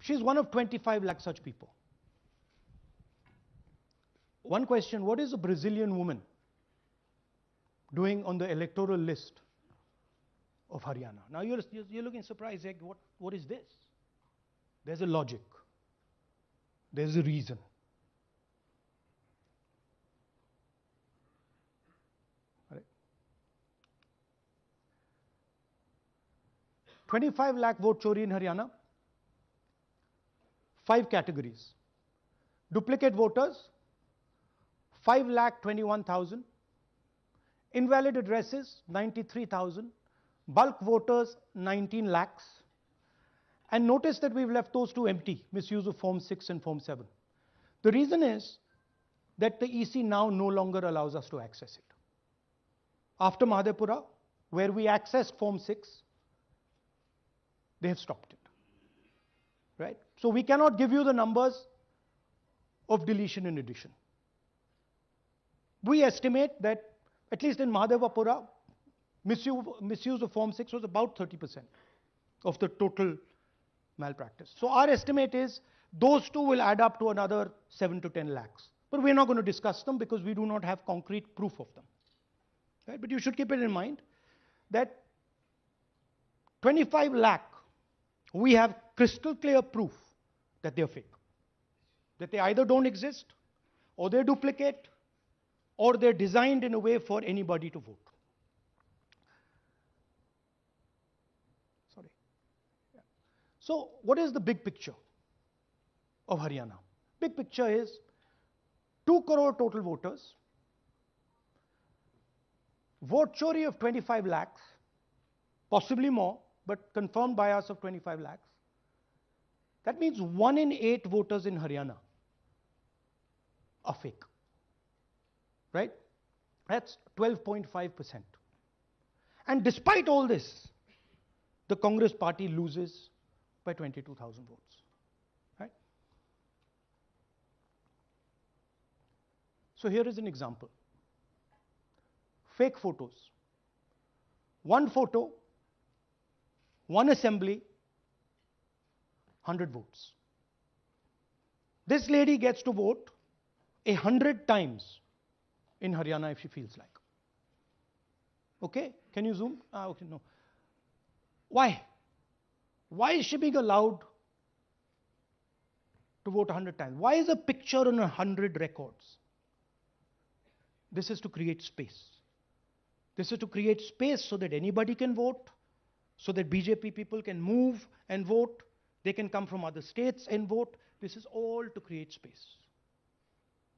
She's one of 25 lakh such people. One question, what is a Brazilian woman doing on the electoral list of Haryana? Now you're looking surprised, like, what is this? There's a logic. There's a reason. Right. 25 lakh vote chori in Haryana. 5 categories. Duplicate voters, 5,21,000. Invalid addresses, 93,000. Bulk voters, 19 lakhs. And notice that we've left those two empty, misuse of Form 6 and Form 7. The reason is that the EC now no longer allows us to access it. After Mahadevpura, where we accessed Form 6, they have stopped it. Right? So we cannot give you the numbers of deletion and addition. We estimate that, at least in Mahadevpura, misuse of Form 6 was about 30% of the total malpractice. So our estimate is those two will add up to another 7 to 10 lakhs. But we're not going to discuss them because we do not have concrete proof of them. Right? But you should keep it in mind that 25 lakh, we have crystal clear proof that they're fake. That they either don't exist, or they're duplicate, or they're designed in a way for anybody to vote. Sorry. Yeah. So what is the big picture of Haryana? Big picture is 2 crore total voters, vote chori of 25 lakhs, possibly more, but confirmed bias of 25 lakhs. That means 1 in 8 voters in Haryana are fake. Right? That's 12.5%. And despite all this, the Congress party loses by 22,000 votes. Right? So here is an example. Fake photos. One photo, one assembly, 100 votes. This lady gets to vote 100 times in Haryana if she feels like. Okay? Can you zoom? Okay, no. Why? Why is she being allowed to vote 100 times? Why is a picture on 100 records? This is to create space. This is to create space so that anybody can vote, so that BJP people can move and vote. They can come from other states and vote. This is all to create space.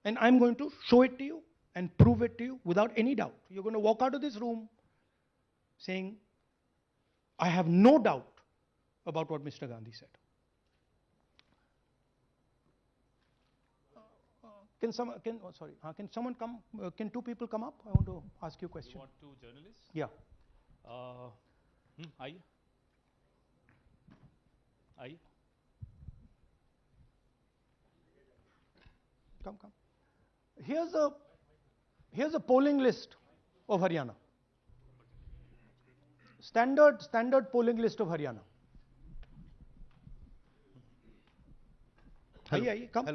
And I'm going to show it to you and prove it to you without any doubt. You're going to walk out of this room saying, I have no doubt about what Mr. Gandhi said. Can someone come? Can 2 people come up? I want to ask you a question. You want 2 journalists? Yeah. Aye. Aye. Come. Here's a polling list of Haryana. Standard polling list of Haryana. आइए कम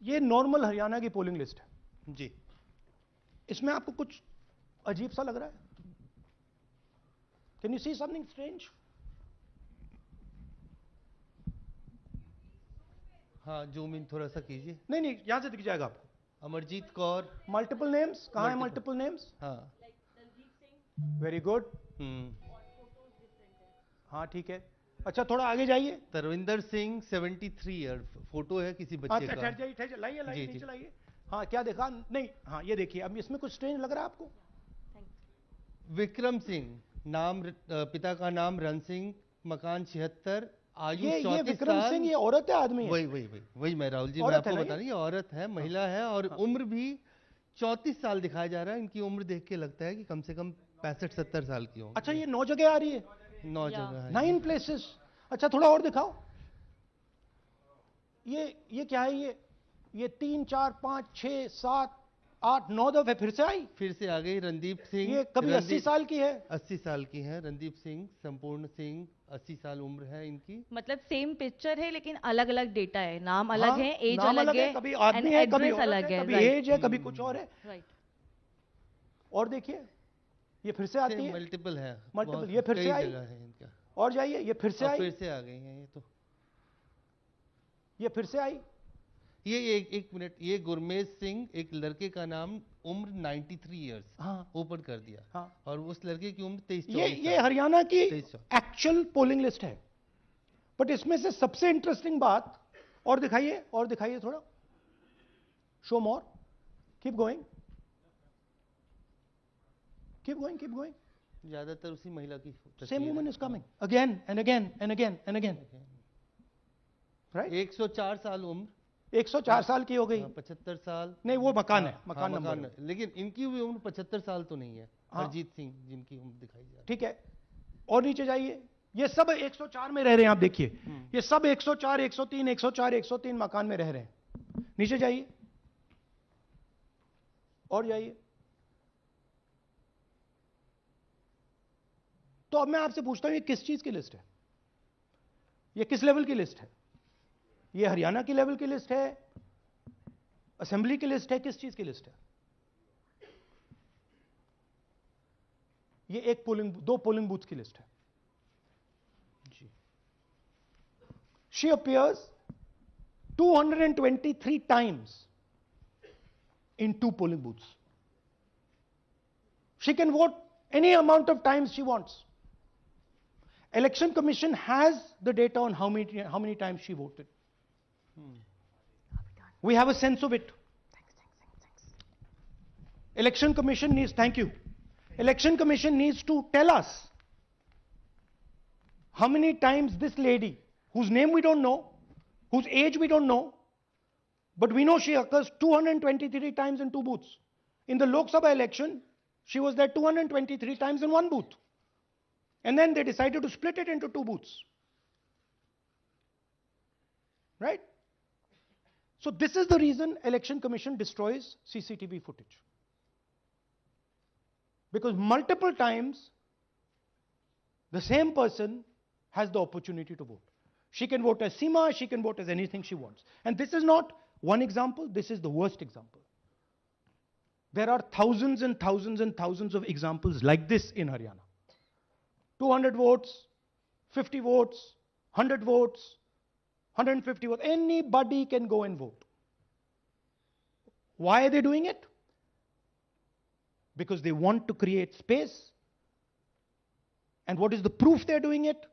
ये normal Haryana की polling list है जी. इसमें आपको कुछ अजीब सा लग रहा है? Can you see something strange? हाँ, जूम इन थोड़ा सा कीजिए. नहीं यहां से दिख जाएगा आपको. अमरजीत कौर. Multiple names. कहां है मल्टीपल नेम्स? हाँ. Very good. हाँ ठीक है. अच्छा थोड़ा आगे जाइए. तरविंदर सिंह 73 ईयर. फोटो है किसी बच्चे का. ठहर जाइए लाइए नीचे लाइए. हाँ क्या देखा? नहीं हाँ ये देखिए. अब इसमें कुछ स्ट्रेंज लग रहा है आपको? विक्रम सिंह, नाम पिता का नाम रन सिंह, मकान 76, आयु 34 साल. विक्रम सिंह ये औरत है आदमी है? वही मैं राहुल जी मैं आपको बता रही हूँ. औरत है, महिला है और उम्र भी 34 साल दिखाया जा रहा है. इनकी उम्र देख के लगता है कि कम से कम 65-70 साल की होंगी. अच्छा ये 9 जगह आ रही है? 9 जगह है. 9 प्लेसेस. अच्छा थोड़ा और दिखाओ. ये क्या है? ये 3, 4, 5, 6, 7, 8-9 दफे फिर से आई। फिर से आ गई रणदीप सिंह। ये कभी 80 साल की है, 80 साल की है रणदीप सिंह, संपूर्ण सिंह, 80 साल उम्र है इनकी। मतलब सेम पिक्चर है लेकिन अलग अलग डेटा है, नाम अलग है, एज नाम अलग है, कभी आदमी है, कभी औरत अलग है, है, कभी right. एज है, कभी कुछ और है। राइट। और देखिए ये फिर से आती है, मल्टीपल है, मल्टीपल, ये फिर से आई, जगह है इनका। और जाइए ये फिर से आई, फिर से आ गई हैं ये तो। ये फिर से आई। ये एक मिनट, ये गुरमेज सिंह, एक लड़के का नाम, उम्र 93 इयर्स, हाँ, ओपन कर दिया। हाँ, और उस लड़के की उम्र 23 ये हरियाणा की 23। एक्चुअल पोलिंग लिस्ट है। बट इसमें से सबसे इंटरेस्टिंग बात, और दिखाइए थोड़ा, शो मोर, keep going, keep going, keep going. ज्यादातर उसी महिला की same woman is coming again and again and again and again, right. 104 साल उम्र, 104 साल की हो गई। 75 साल नहीं वो मकान है, मकान नंबर है। लेकिन इनकी भी उम्र 75 साल तो नहीं है। हाँ। हरजीत सिंह जिनकी उम्र दिखाई जा रही है। ठीक है, और नीचे जाइए, ये सब 104 में रह रहे हैं, आप देखिए ये सब 104, 103, 104, 103 मकान में रह रहे हैं। नीचे जाइए, और जाइए। तो अब मैं आपसे पूछता हूं, ये किस चीज की लिस्ट है? ये किस लेवल की लिस्ट है? ये हरियाणा की लेवल की लिस्ट है, असेंबली की लिस्ट है, किस चीज की लिस्ट है? ये दो पोलिंग बूथ की लिस्ट है। जी। She appears 223 times in 2 polling booths. She can vote any amount of times she wants. Election Commission has the data on how many times she voted. We have a sense of it. Election Commission needs, thank you. Election Commission needs to tell us how many times this lady, whose name we don't know, whose age we don't know, but we know she occurs 223 times in 2 booths. In the Lok Sabha election, she was there 223 times in 1 booth. And then they decided to split it into 2 booths. Right? So this is the reason Election Commission destroys CCTV footage. Because multiple times, the same person has the opportunity to vote. She can vote as Seema, she can vote as anything she wants. And this is not one example, this is the worst example. There are thousands and thousands and thousands of examples like this in Haryana. 200 votes, 50 votes, 100 votes, 150 votes. Anybody can go and vote. Why are they doing it? Because they want to create space. And what is the proof they're doing it?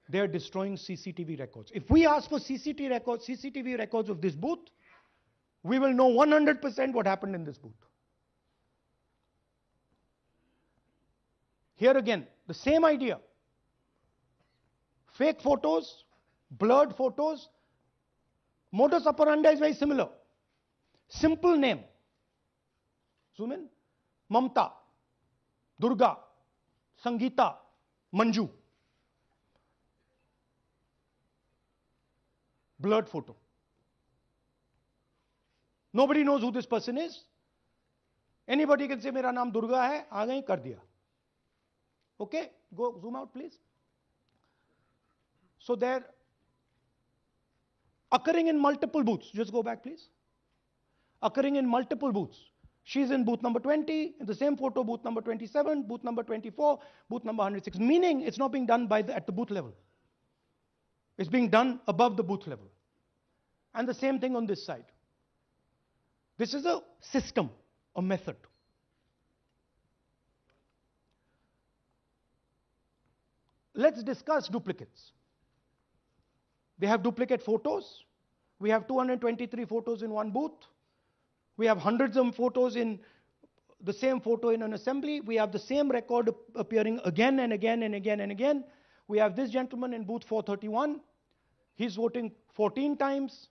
They're destroying CCTV records. If we ask for CCTV records of this booth, we will know 100% what happened in this booth. Here again, the same idea. Fake photos, blurred photos. Modus operandi is very similar. Simple name. Zoom in. Mamta, Durga, Sangeeta, Manju. Blurred photo. Nobody knows who this person is. Anybody can say, मेरा नाम दुर्गा है, आ गई, कर दिया. Okay, go zoom out, please. So they're occurring in multiple booths. Just go back, please. Occurring in multiple booths. She's in booth number 20, in the same photo, booth number 27, booth number 24, booth number 106. Meaning, it's not being done at the booth level. It's being done above the booth level. And the same thing on this side. This is a system, a method. Let's discuss duplicates. They have duplicate photos. We have 223 photos in 1 booth. We have hundreds of photos in the same photo in an assembly. We have the same record appearing again and again and again and again. We have this gentleman in booth 431. He's voting 14 times.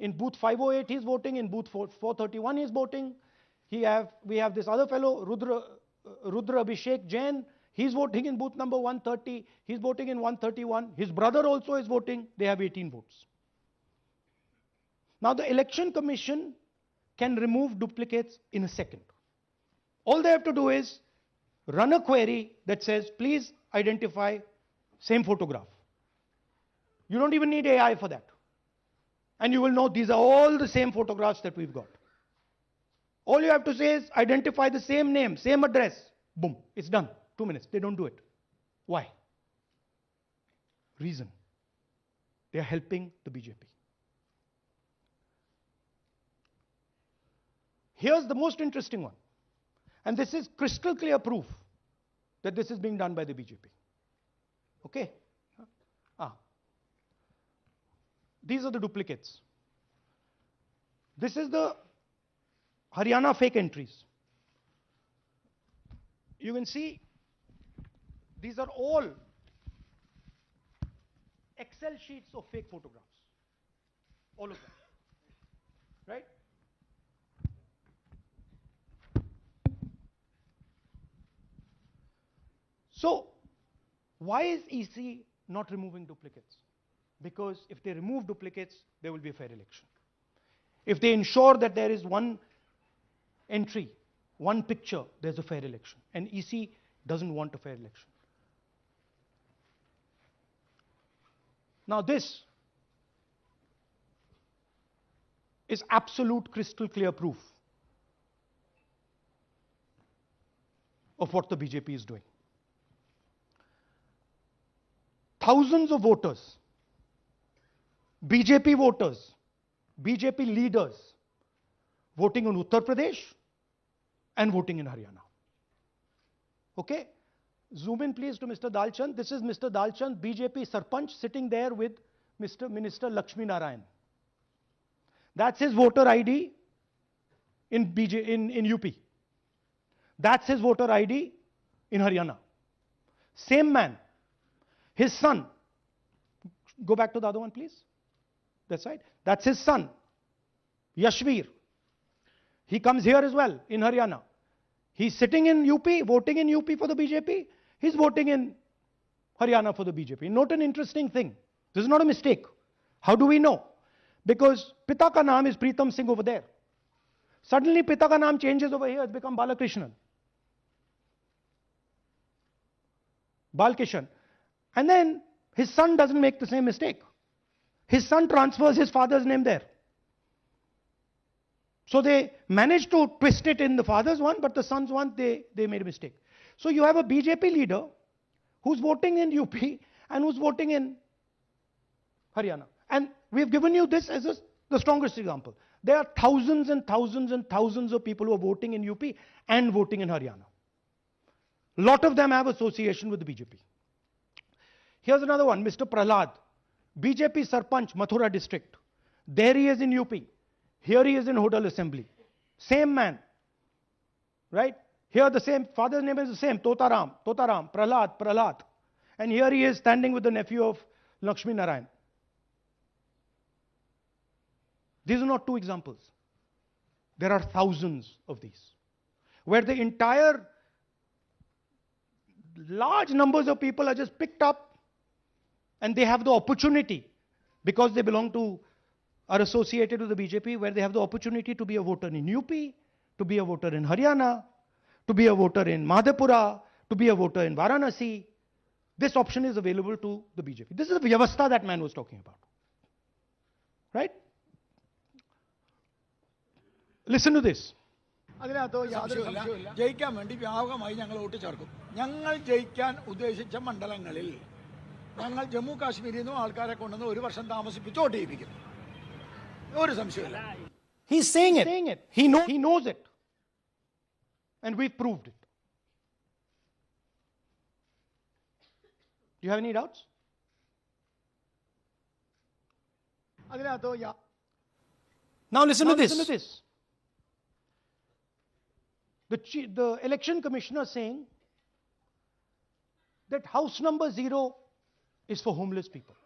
In booth 508, he's voting. In booth 431, he's voting. We have this other fellow, Rudra Abhishek Jain. He's voting in booth number 130. He's voting in 131. His brother also is voting. They have 18 votes. Now the Election Commission can remove duplicates in a second. All they have to do is run a query that says, please identify same photograph. You don't even need AI for that. And you will know these are all the same photographs that we've got. All you have to say is identify the same name, same address. Boom, it's done. 2 minutes. They don't do it. Why? Reason. They are helping the BJP. Here's the most interesting one. And this is crystal clear proof that this is being done by the BJP. Okay? These are the duplicates. This is the Haryana fake entries. You can see these are all Excel sheets of fake photographs. All of them. Right? So, why is EC not removing duplicates? Because if they remove duplicates, there will be a fair election. If they ensure that there is one entry, one picture, there's a fair election. And EC doesn't want a fair election. Now this is absolute crystal clear proof of what the BJP is doing. Thousands of voters, BJP voters, BJP leaders voting in Uttar Pradesh and voting in Haryana. Okay? Zoom in please to Mr. Dalchand. This is Mr. Dalchand, BJP Sarpanch, sitting there with Mr. Minister Lakshmi Narayan. That's his voter ID in UP. That's his voter ID in Haryana. Same man. His son. Go back to the other one, please. That's right. That's his son, Yashveer. He comes here as well in Haryana. He's sitting in UP, voting in UP for the BJP. He's voting in Haryana for the BJP. Note an interesting thing. This is not a mistake. How do we know? Because Pita ka naam is Pritam Singh over there. Suddenly Pita ka naam changes over here. It's become Balakrishnan. Balkishan. And then his son doesn't make the same mistake. His son transfers his father's name there. So they managed to twist it in the father's one, but the son's one, they made a mistake. So you have a BJP leader who's voting in UP and who's voting in Haryana. And we've given you this as the strongest example. There are thousands and thousands and thousands of people who are voting in UP and voting in Haryana. A lot of them have association with the BJP. Here's another one, Mr. Prahlad, BJP Sarpanch, Mathura district. There he is in UP. Here he is in Hodal Assembly. Same man. Right? Here the same, father's name is the same, Totaram, Prahlad. And here he is standing with the nephew of Lakshmi Narayan. These are not two examples. There are thousands of these. Where the entire large numbers of people are just picked up and they have the opportunity, because they belong to, are associated with the BJP, where they have the opportunity to be a voter in UP, to be a voter in Haryana, to be a voter in Madhepura, to be a voter in Varanasi. This option is available to the BJP. This is the Vyavastha that man was talking about. Right? Listen to this. അതിനകത്ത് യാതൊരു സംശയവുമില്ല. ജയിക്കാൻ വേണ്ടി വ്യാപകമായി ഞങ്ങൾ vote ചേർക്കും. ഞങ്ങൾ ജയിക്കാൻ ഉദ്ദേശിച്ച മണ്ഡലങ്ങളിൽ ഞങ്ങൾ ജമ്മു കാശ്മീരിൽ നിന്നും ആൾക്കാരെ കൊണ്ടുവന്ന് ഒരു വർഷം താമസിപ്പിച്ച് വോട്ട് ചെയ്യിപ്പിക്കും. ഒരു സംശയമില്ല. He's saying it. He knows it. And we've proved it. Do you have any doubts? അതിനകത്ത് Now listen to this. The election commissioner saying that house number 0 is for homeless people.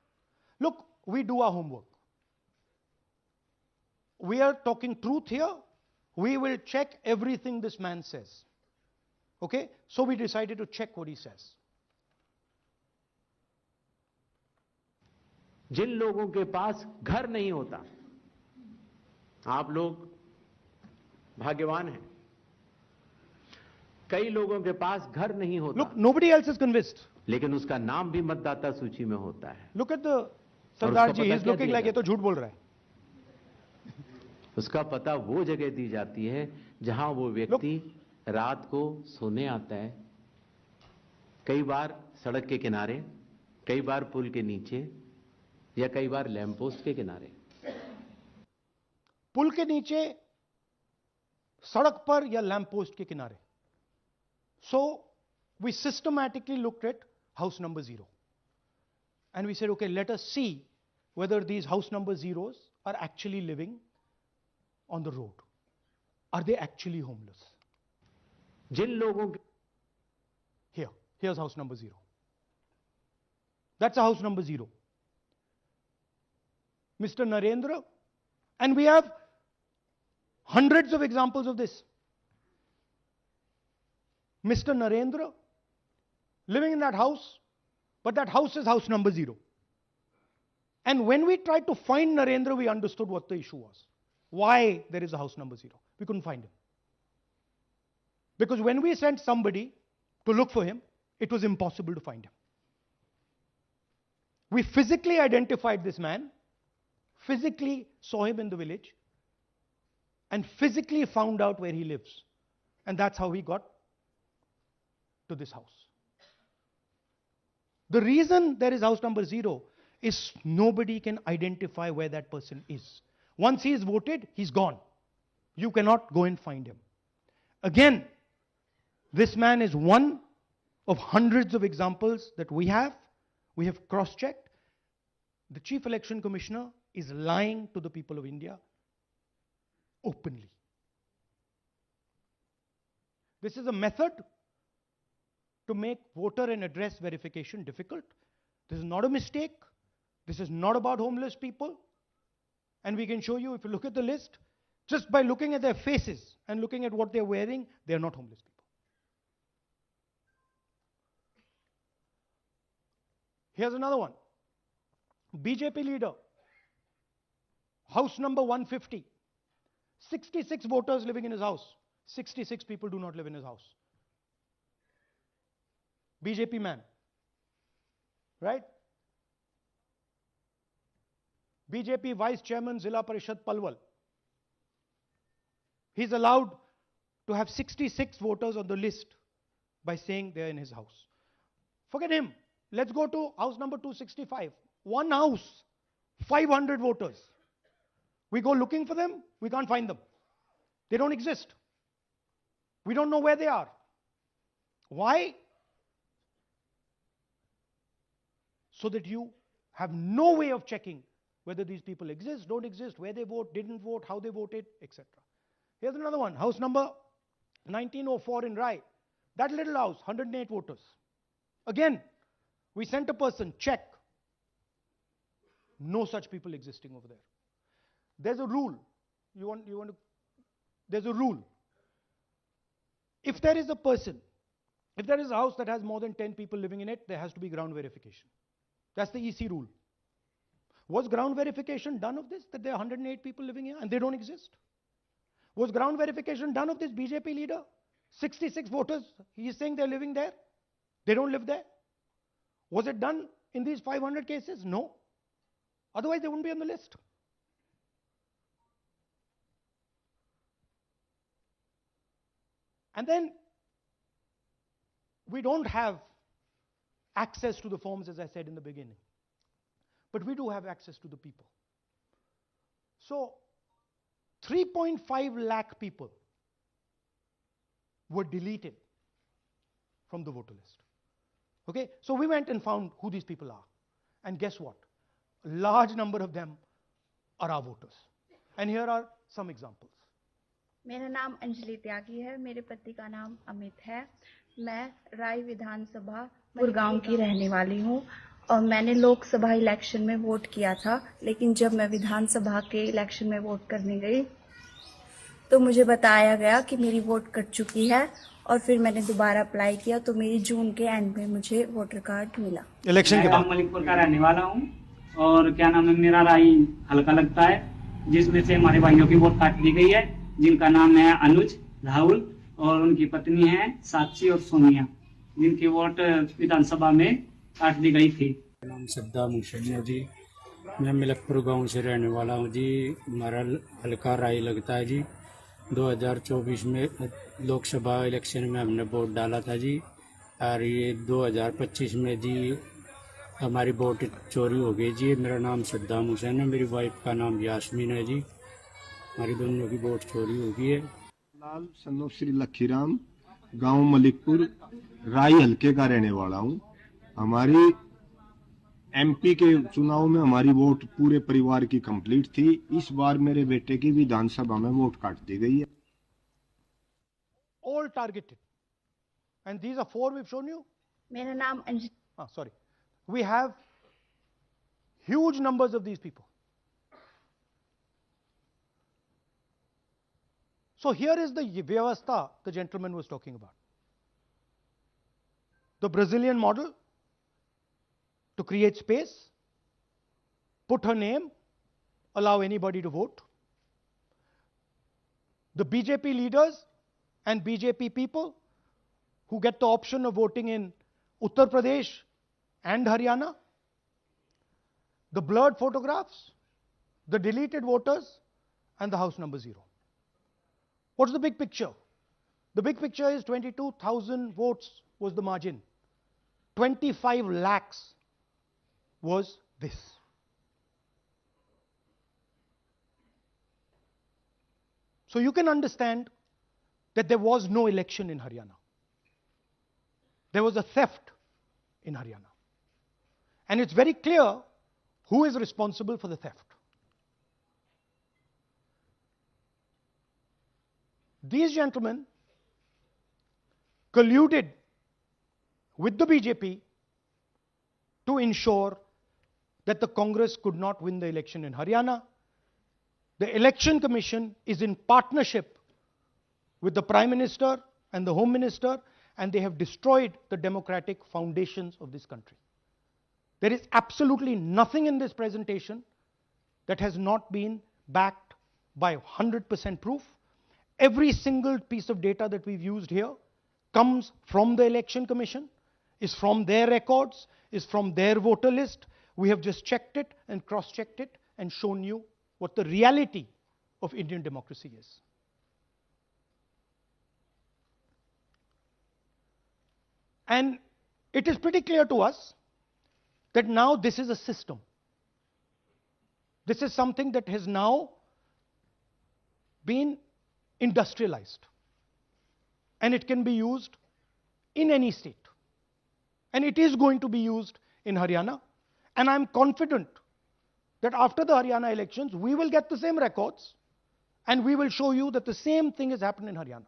Look, we do our homework. We are talking truth here. We will check everything this man says. Okay? So we decided to check what he says. जिन लोगों के पास घर नहीं होता, आप लोग भाग्यवान हैं। कई लोगों के पास घर नहीं होता, Look, nobody else is convinced. लेकिन उसका नाम भी मतदाता सूची में होता है। Look at the Sardar ji, पता he's क्या looking दिया like ये तो झूठ बोल रहा है. उसका पता वो जगह दी जाती है जहां वो व्यक्ति रात को सोने आता है, कई बार सड़क के किनारे, कई बार पुल के नीचे, या कई बार लैंप पोस्ट के किनारे। पुल के नीचे, सड़क पर या लैंप पोस्ट के किनारे. So we systematically looked at house number 0 and we said, okay, let us see whether these house number zeros are actually living on the road. Are they actually homeless? जिन लोगों के Here's house number 0. That's a house number 0. Mr. Narendra, and we have hundreds of examples of this. Mr. Narendra living in that house, but that house is house number 0. And when we tried to find Narendra, we understood what the issue was. Why there is a house number 0. We couldn't find him. Because when we sent somebody to look for him, it was impossible to find him. We physically identified this man, physically saw him in the village, and physically found out where he lives. And that's how we got to this house. The reason there is house number 0 is nobody can identify where that person is. Once he is voted, he's gone. You cannot go and find him. Again, this man is one of hundreds of examples that we have. We have cross-checked. The Chief Election Commissioner is lying to the people of India openly. This is a method to make voter and address verification difficult. This is not a mistake. This is not about homeless people. And we can show you, if you look at the list, just by looking at their faces and looking at what they're wearing, they're not homeless people. Here's another one. BJP leader, house number 150. 66 voters living in his house. 66 people do not live in his house. BJP man, right? BJP Vice Chairman Zilla Parishad Palwal. He's allowed to have 66 voters on the list by saying they're in his house. Forget him. Let's go to house number 265. One house, 500 voters. We go looking for them, we can't find them. They don't exist. We don't know where they are. Why? So that you have no way of checking whether these people exist, don't exist, where they vote, didn't vote, how they voted, etc. Here's another one, house number 1904 in Rai. That little house, 108 voters. Again, we sent a person, check. No such people existing over there. There's a rule. There's a rule. If there is a person, if there is a house that has more than 10 people living in it, there has to be ground verification. That's the EC rule. Was ground verification done of this, that there are 108 people living here and they don't exist? Was ground verification done of this BJP leader? 66 voters, he is saying they're living there. They don't live there. Was it done in these 500 cases? No. Otherwise, they wouldn't be on the list. And then, we don't have access to the forms, as I said in the beginning. But we do have access to the people. So, 3.5 lakh people were deleted from the voter list. Okay, so we went and found who these people are. And guess what? A large number of them are our voters. And here are some examples. मेरा नाम अंजलि त्यागी है, मेरे पति का नाम अमित है। मैं राय विधानसभा गुड़गांव की रहने वाली हूँ और मैंने लोकसभा इलेक्शन में वोट किया था, लेकिन जब मैं विधानसभा के इलेक्शन में वोट करने गई तो मुझे बताया गया कि मेरी वोट कट चुकी है और फिर मैंने दोबारा अप्लाई किया तो मेरी जून के एंड में मुझे वोटर कार्ड मिला। इलेक्शन के बाद मलिकपुर का रहने वाला हूँ और क्या नाम है, मेरा राय हल्का लगता है जिसमें से हमारे भाइयों की वोट काट ली गई है, जिनका नाम है अनुज, राहुल और उनकी पत्नी है साक्षी और सोनिया, जिनकी वोट विधानसभा में काट दी गई थी। नाम श्रद्धा मुशैया जी, मैं मिलकपुर गांव से रहने वाला हूं जी। हमारा हल्का राय लगता है जी। 2024 में लोकसभा इलेक्शन में हमने वोट डाला था जी, और ये 2025 में जी हमारी वोट चोरी हो गई जी। मेरा नाम श्रद्धा मुशैया है, मेरी वाइफ का नाम यास्मीन है जी। हमारी दोनों की वोट चोरी हो गई है। लाल सन्नो श्री लखीराम, गांव मलिकपुर, राय हल्के का रहने वाला हूं। हमारी एमपी के चुनाव में हमारी वोट पूरे परिवार की कंप्लीट थी। इस बार मेरे बेटे की विधानसभा में वोट काट दी गई है। All targeted. And these are 4 we've shown you. मेरा नाम Anjali. Sorry. We have huge numbers of these people. So here is the vyavastha the gentleman was talking about. The Brazilian model to create space, put her name, allow anybody to vote. The BJP leaders and BJP people who get the option of voting in Uttar Pradesh and Haryana, the blurred photographs, the deleted voters, and the house number 0. What's the big picture? The big picture is 22,000 votes was the margin. 25 lakhs was this. So you can understand that there was no election in Haryana. There was a theft in Haryana. And it's very clear who is responsible for the theft. These gentlemen colluded with the BJP to ensure that the Congress could not win the election in Haryana. The Election Commission is in partnership with the Prime Minister and the Home Minister, and they have destroyed the democratic foundations of this country. There is absolutely nothing in this presentation that has not been backed by 100% proof. Every single piece of data that we've used here comes from the Election Commission, is from their records, is from their voter list. We have just checked it and cross-checked it and shown you what the reality of Indian democracy is. And it is pretty clear to us that now this is a system. This is something that has now been industrialized, and it can be used in any state. And it is going to be used in Haryana. And I'm confident that after the Haryana elections, we will get the same records and we will show you that the same thing has happened in Haryana.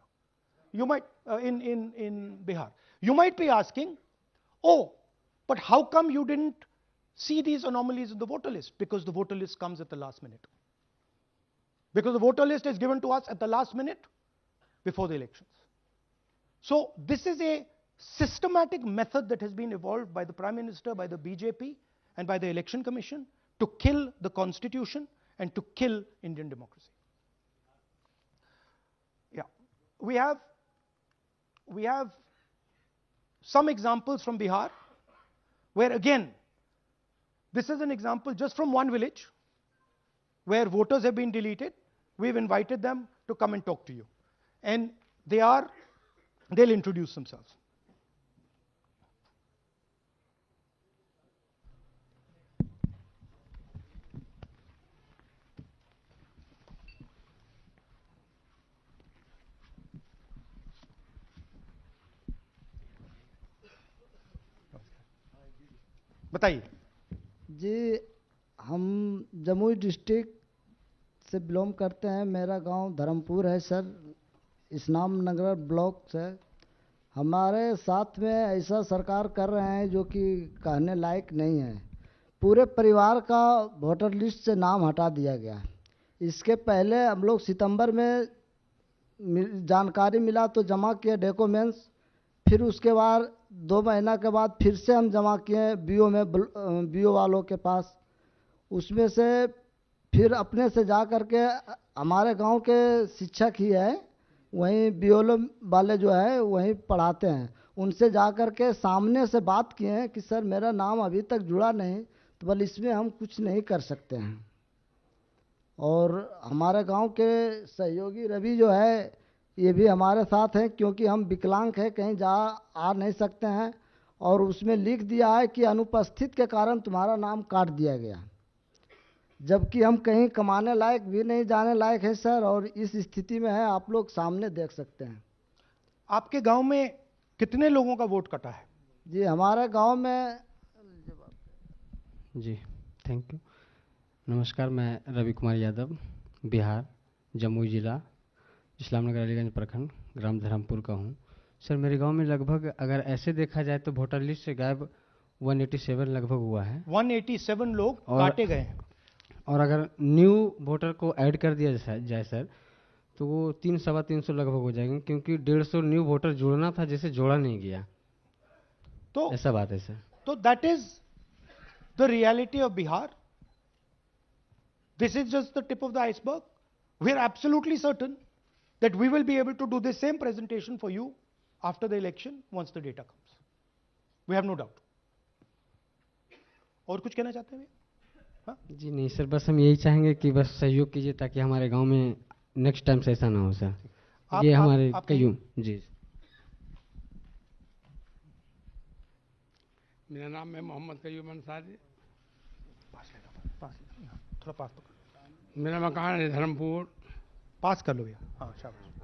You might, in Bihar. You might be asking, oh, but how come you didn't see these anomalies in the voter list? Because the voter list comes at the last minute. Because the voter list is given to us at the last minute before the elections. So this is a systematic method that has been evolved by the Prime Minister, by the BJP, and by the Election Commission to kill the Constitution and to kill Indian democracy. Yeah, we have some examples from Bihar, where again, this is an example just from one village, where voters have been deleted. We've invited them to come and talk to you. And they'll introduce themselves. बताइए जी। हम Jamui district से belong करते हैं। मेरा गांव धर्मपुर है sir, इस्लाम नगर block से। हमारे साथ में ऐसा सरकार कर रहे हैं जो कि कहने लायक नहीं है। पूरे परिवार का वोटर लिस्ट से नाम हटा दिया गया। इसके पहले हम लोग सितंबर में जानकारी मिला तो जमा किए डॉक्यूमेंट्स, फिर उसके बाद 2 महीना के बाद फिर से हम जमा किए बीओ में, बीओ वालों के पास। उसमें से फिर अपने से जा कर के हमारे गांव के शिक्षक ही है, वहीं बीओलो वाले जो है वहीं पढ़ाते हैं, उनसे जा कर के सामने से बात किए हैं कि सर मेरा नाम अभी तक जुड़ा नहीं, तो बोले इसमें हम कुछ नहीं कर सकते हैं। और हमारे गांव के सहयोगी रवि जो है ये भी हमारे साथ हैं, क्योंकि हम विकलांग हैं, कहीं जा आ नहीं सकते हैं, और उसमें लिख दिया है कि अनुपस्थित के कारण तुम्हारा नाम काट दिया गया, जबकि हम कहीं कमाने लायक भी नहीं जाने लायक है सर, और इस स्थिति में है, आप लोग सामने देख सकते हैं। आपके गांव में कितने लोगों का वोट कटा है? जी हमारे गांव में जी थैंक यू। नमस्कार, मैं रवि कुमार यादव, बिहार, जमुई जिला, इस्लामनगर अलीगंज प्रखंड, ग्राम धरमपुर का हूँ। सर मेरे गांव में लगभग अगर ऐसे देखा जाए तो वोटर लिस्ट से गायब 187 लगभग हुआ है। 187 लोग काटे गए हैं। और अगर न्यू वोटर को ऐड कर दिया जाए सर, तो वो 300-325 लगभग हो जाएंगे, क्योंकि 150 न्यू वोटर जोड़ना था जिसे जोड़ा नहीं गया। तो ऐसा बात है सर। तो that is the reality of Bihar. This is just the tip of the iceberg. We are absolutely certain that we will be able to do the same presentation for you after the election once the data comes. We have no doubt. और कुछ कहना चाहते हैं? हाँ? जी नहीं sir, बस हम यही चाहेंगे कि बस सहयोग कीजिए ताकि हमारे गांव में नेक्स्ट टाइम से ऐसा ना हो सर। ये हमारे कयूम जी। मेरा नाम है मोहम्मद कयूम अंसारी। थोड़ा पास पकड़। मेरा मकान है धर्मपुर। पास कर लो भैया। हाँ शाबाश।